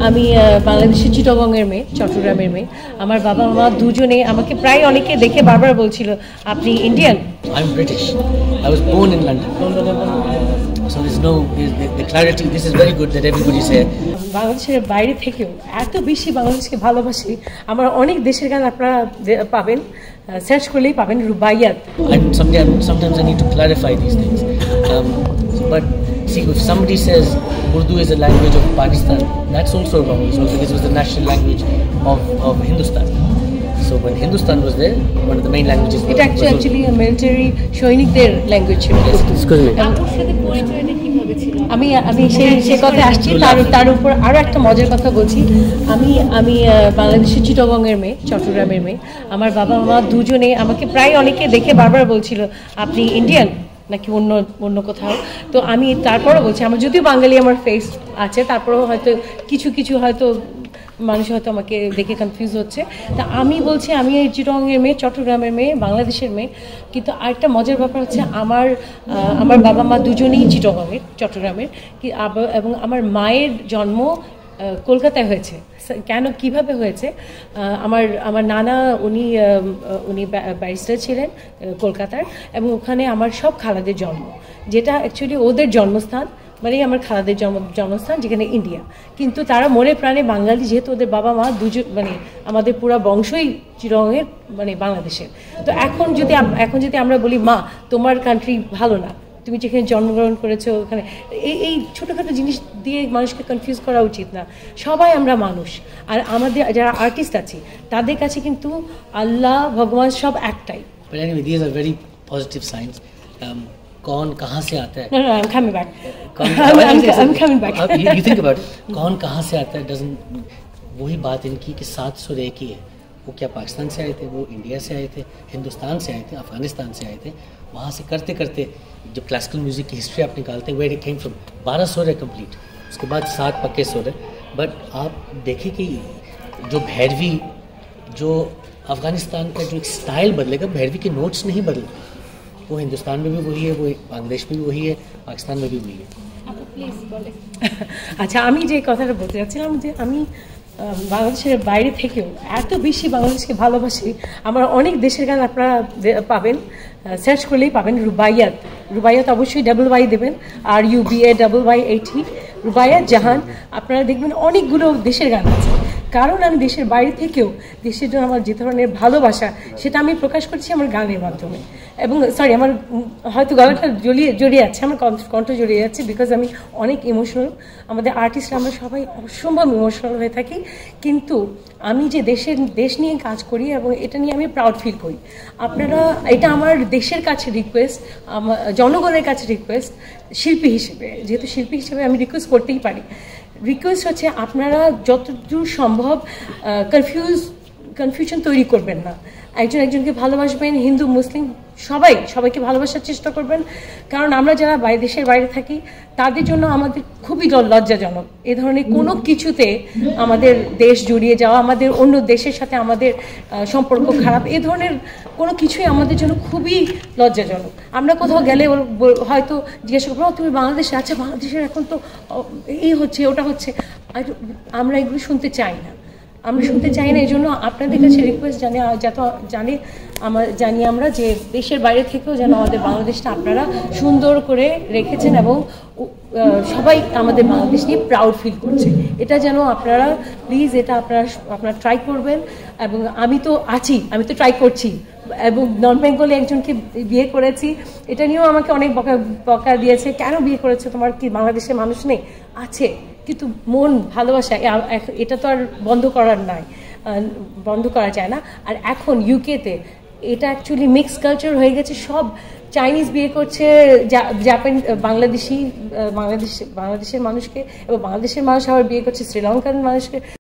আমি বাংলাদেশের চিটাগংয়ের মেয়ে, চট্টগ্রামের মেয়ে। আমার বাবা মা দুজনে আমাকে প্রায় অনেকে দেখে বারবার বলছিল আপনি Indian. I'm British. I was born in London. So there's no the clarity. This is very good that everybody's here. বাংলাদেশের বাইরে থেকেও এত বেশি বাংলাদেশকে ভালোবাসি। আমার অনেক দেশের গান আপনারা পাবেন, সার্চ করলেই পাবেন Rubaiyat. Sometimes I need to clarify these things. But see, if somebody says Urdu is a language of Pakistan, that's also wrong as well, because it was the national language of Hindustan. So when Hindustan was there, one of the main languages was actually a military সৈনিকদের language ছিল। আমি সেই কথা আসছি, তার উপর আরও একটা মজার কথা বলছি। আমি বাংলাদেশের চিটাগংয়ের মেয়ে, চট্টগ্রামের মেয়ে। আমার বাবা মা দুজনে আমাকে প্রায় অনেকে দেখে বারবার বলছিল আপনি ইন্ডিয়ান নাকি অন্য কোথাও। তো আমি তারপরও বলছি, আমার যদিও বাঙালি আমার ফেস আছে, তারপরেও হয়তো কিছু হয়তো মানুষ হয়তো আমাকে দেখে কনফিউজ হচ্ছে। তা আমি বলছি আমি এই চিটাগংয়ের মেয়ে, চট্টগ্রামের মেয়ে, বাংলাদেশের মেয়ে। কিন্তু আরেকটা মজার ব্যাপার হচ্ছে আমার বাবা মা দুজনেই চট্টগ্রামের এবং আমার মায়ের জন্ম কলকাতায় হয়েছে। কেন কিভাবে হয়েছে? আমার নানা উনি ব্যারিস্টার ছিলেন কলকাতার, এবং ওখানে আমার সব খালাদের জন্ম, যেটা অ্যাকচুয়ালি ওদের জন্মস্থান, মানে আমার খালাদের জন্মস্থান যেখানে ইন্ডিয়া। কিন্তু তারা মনে প্রাণে বাঙালি, যেহেতু ওদের বাবা মা দুজন, মানে আমাদের পুরো বংশই চিটাগংয়ের, মানে বাংলাদেশের। তো এখন যদি আমরা বলি মা তোমার কান্ট্রি ভালো না, তুমি যেখানে জন্মগ্রহণ করেছো ওখানে, এই ছোটোখাটো জিনিস দিয়ে মানুষকে কনফিউজ করা উচিত না। সবাই আমরা মানুষ, আর আমাদের যারা আর্টিস্ট আছি তাদের কাছে কিন্তু আল্লাহ ভগবান সব একটাই। But anyway, these are very positive signs. कौन कहाँ से आता है? No, I'm coming back. I'm coming back. You think about it. कौन कहाँ से आता है? Doesn't वही बात इनकी कि 7 सुर एक ही है। वो क्या पाकिस्तान से आए थे, वो इंडिया से आए थे, हिंदुस्तान से आए थे, अफगानिस्तान से आए थे। वहाँ से करते करते जब क्लासिकल म्यूजिक की हिस्ट्री आप निकालते हैं, वेयर इट केम फ्रॉम, 12 सुर है कंप्लीट, उसके बाद 7 पक्के सुर है। बट आप देखें कि जो भैरवी, जो अफगानिस्तान का जो एक स्टाइल बदलेगा, भैरवी के नोट्स नहीं बदले। वो हिंदुस्तान में भी वही है, वो बांग्लादेश में भी वही है, पाकिस्तान में भी वही है। আচ্ছা, আমি যে কথাটা বলতে চাচ্ছিলাম যে আমি বাংলাদেশের বাইরে থেকেও এত বেশি বাংলাদেশকে ভালোবাসি। আমার অনেক দেশের গান আপনারা পাবেন, সার্চ করলেই পাবেন রুবাইয়াত অবশ্যই WY দেবেন, RUBAYYAT, রুবাইয়াত জাহান। আপনারা দেখবেন অনেকগুলো দেশের গান আছে, কারণ আমি দেশের বাইরে থেকেও দেশের জন্য আমার যে ধরনের ভালোবাসা সেটা আমি প্রকাশ করছি আমার গানের মাধ্যমে। এবং আমার হয়তো গলাটা জড়িয়ে যাচ্ছে, আমার কণ্ঠ জড়িয়ে যাচ্ছে, বিকজ আমি অনেক ইমোশনাল। আমাদের আর্টিস্টরা আমরা সবাই অসম্ভব ইমোশনাল হয়ে থাকি, কিন্তু আমি যে দেশ নিয়ে কাজ করি এবং এটা নিয়ে আমি প্রাউড ফিল করি। আপনারা, এটা আমার দেশের কাছে রিকোয়েস্ট, আমার জনগণের কাছে রিকোয়েস্ট, শিল্পী হিসেবে, যেহেতু শিল্পী হিসেবে আমি রিকোয়েস্ট করতেই পারি। রিকোয়েস্ট হচ্ছে আপনারা যতদূর সম্ভব কনফিউশন তৈরি করবেন না। একজনকে ভালোবাসবেন, হিন্দু মুসলিম সবাইকে ভালোবাসার চেষ্টা করবেন। কারণ আমরা যারা দেশের বাইরে থাকি তাদের জন্য আমাদের খুবই লজ্জাজনক এ ধরনের কোনো কিছুতে আমাদের দেশ জড়িয়ে যাওয়া, আমাদের অন্য দেশের সাথে আমাদের সম্পর্ক খারাপ, এ ধরনের কোনো কিছুই আমাদের জন্য খুবই লজ্জাজনক। আমরা কোথাও গেলে হয়তো জিজ্ঞাসা করবো তুমি বাংলাদেশে, আচ্ছা বাংলাদেশের এখন তো এই হচ্ছে ওটা হচ্ছে, আমরা এগুলো শুনতে চাই না। এই জন্য আপনাদের কাছে রিকোয়েস্ট জানি আমরা যে দেশের বাইরে থেকেও যেন আমাদের বাংলাদেশটা আপনারা সুন্দর করে রেখেছেন এবং সবাই আমাদের বাংলাদেশ নিয়ে প্রাউড ফিল করছে। এটা যেন আপনারা প্লিজ, এটা আপনারা ট্রাই করবেন। এবং আমি তো ট্রাই করছি, এবং নন বেঙ্গলি একজনকে বিয়ে করেছি, এটা নিয়েও আমাকে অনেক বকা দিয়েছে, কেন বিয়ে করেছো, তোমার কি বাংলাদেশের মানুষ নেই? আছে, কিন্তু মন ভালোবাসা এটা তো আর বন্ধ করা যায় না। আর এখন ইউকেতে এটা অ্যাকচুয়ালি মিক্স কালচার হয়ে গেছে, সব চাইনিজ বিয়ে করছে বাংলাদেশের মানুষকে, এবং বাংলাদেশের মানুষ আবার বিয়ে করছে শ্রীলঙ্কান মানুষকে।